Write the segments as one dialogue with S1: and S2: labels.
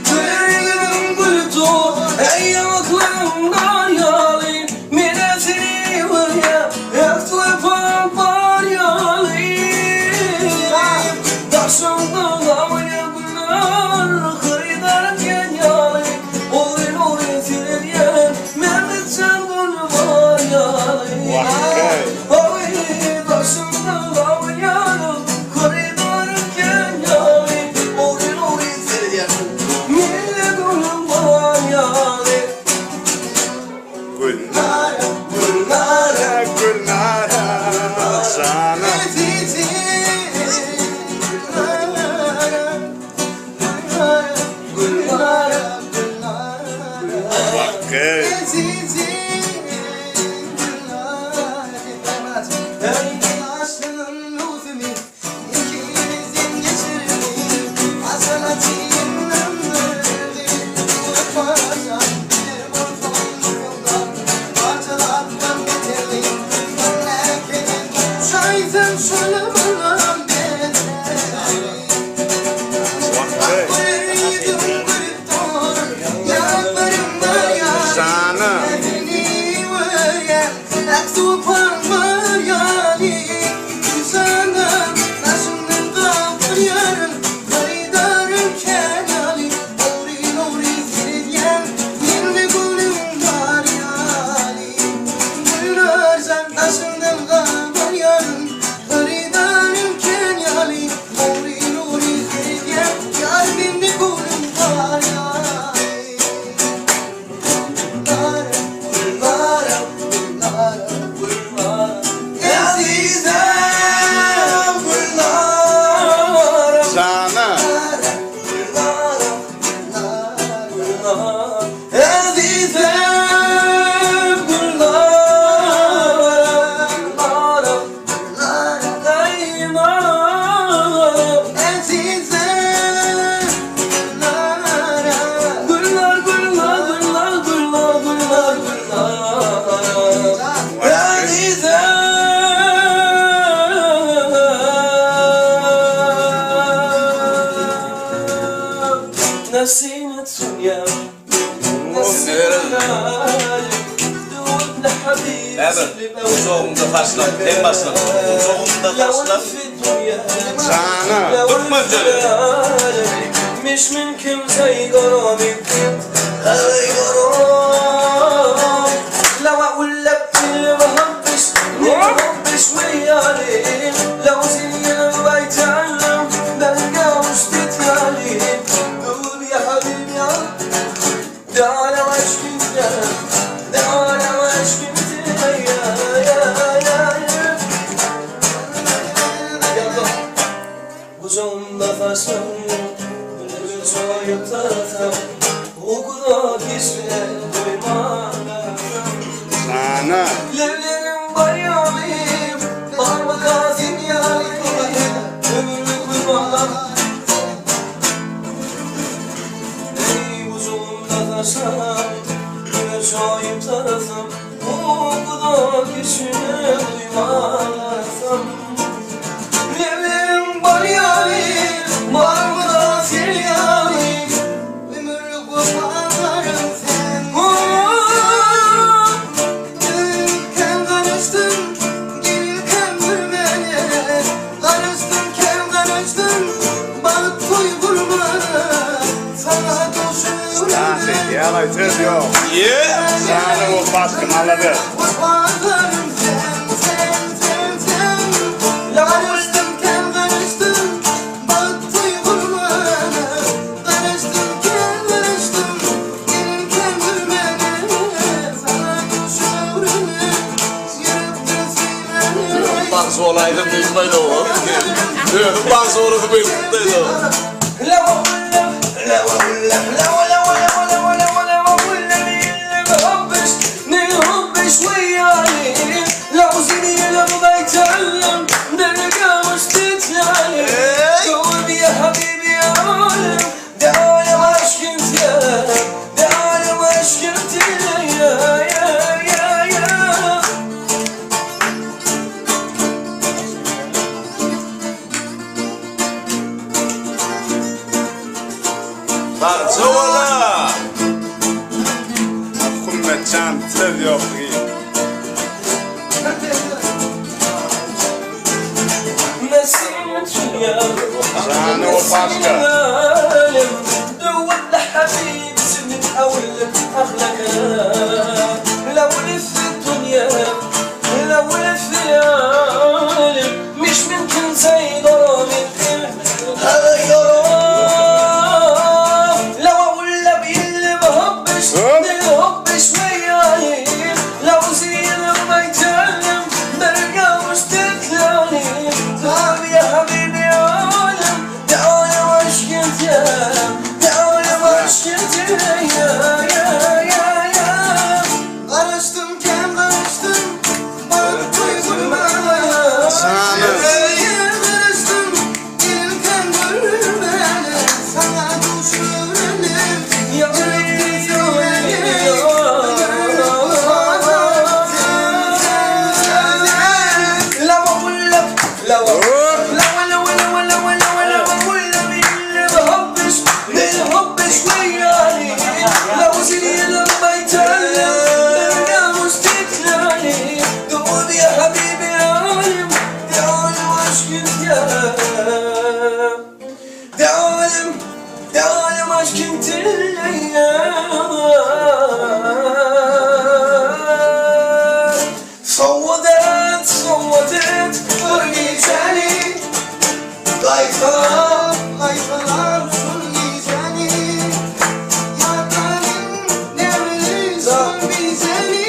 S1: Gülüm gültü ayaklarımdan yalayım Minnesini var ya Yaktı pampar yalayım Taşımda davaya günler Kıyıdarken yalayım Olayın olayın silirken Mehmet sen gülü var yalayım Oy taşımda davaya Kıyıdarken yalayım Olayın olayın silirken Mehmet gülü var yalayım
S2: Gülnara, Gülnara, Gülnara sana.
S1: نسيت يا نسيت دودنا حبيبي
S3: Evet, uçağımda taşlan, en başlan. Uçağımda taşlan.
S2: Sana.
S3: Durma canım.
S1: مش ممكن زي غرامي زي غرام لو اقول لك اللي ما بحبش ويالي لو زي ما بيتعلم بلقى مش تتعلم قول يا حبيبي تعالى واشكي تعالى واشكي Uzağımda taşlarım Gönül soyup tarafım O kadar kişiyle duymadım
S2: Sana.
S1: Levlerim var yalayım Parmak ağzım yalayım Ömürlük kurbanlar Ey uzağımda taşlarım Gönül soyup tarafım O kadar kişiyle duymadım Levlerim var yalayım Var mı da sil yalayım Ömürlük kurbanlarım sen Gelirken karıştın Gelirken gülmene Karıştırken karıştın Balık koy vurmana Sana koşuyorum
S2: Sana. Yalan söz yok.
S3: Yeah.
S2: Sana o baskın anladı.
S1: Kurbanlarım sen Karıştırken karıştın Balık koy vurmana Karıştırken karıştın Gelirken gülmene Sana koşuyorum Yürüktün silmene
S3: Bazı olayda bilmedi o. Bazı olayda bilmedi o.
S1: لو أقول لك لو أقول لك لو أقول لك اللي بحبش نحبش وياي لو زيني لو بيتعلم نلقى مش تتعلم قول يا حبيبي يا عالم تعالى واشكي انت يا تعالى واشكي انت يا
S3: Parça ola.
S2: Hürmetcan tez yok. Canı o başka.
S1: دول حبيب سنة أول أغلى لو لف الدنيا لو لف العالم مش ممكن زي غرام هذا غرام لو أقول لبي اللي بهبش نهبش وياي لو زين ما يتعلم برجع مش تتلاني تعال يا حبيبي عالم تعال وش كنت يا تعال وش كنت يا Karıştım kem karıştım bana duyguma
S2: Sana.
S1: Karıştım ilken gönlüme sana düşürülür ya لو اقول لك لو اقول لك اللي بهبش نهبش وياني لو سنين ما يتعلم برجع مش تتلاني دوب يا حبيبي عالم تعالم عش كنت يا تعالم عش كنت الايام صودت فرقي تاني ضيفان فرقي يا طالب نعمل صار بيزاني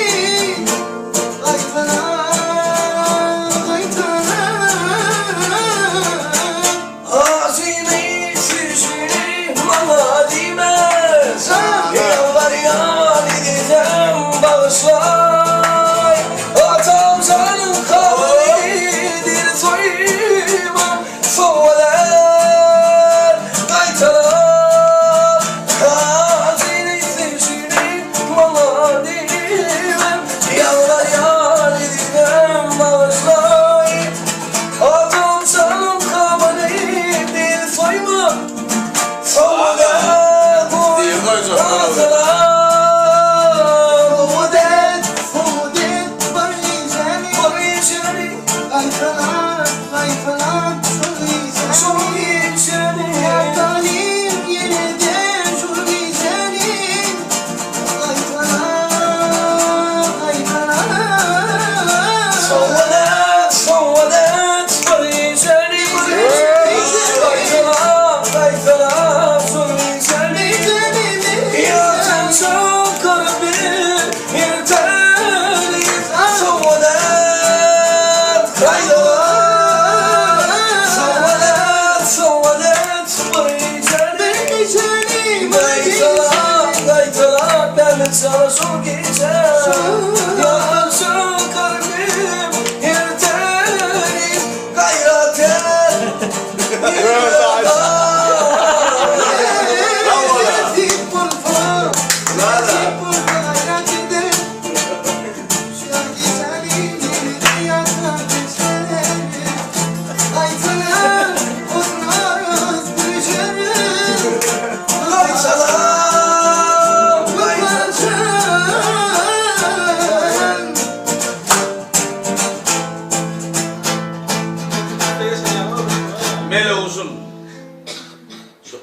S1: عزيمي شجري ماما ديماز يا برياني ديدم بغشلاي أعطام زعلم خالي دير طيبة فولان قيتلان عزيمي شجري ماما ديماز يا برياني ديدم بغشلاي أعطام زعلم خالي دير طيبة فولان
S3: Diye koyacağım. Sana son gece yansın kalbim yırtayım gayretten Mele uzun. Şu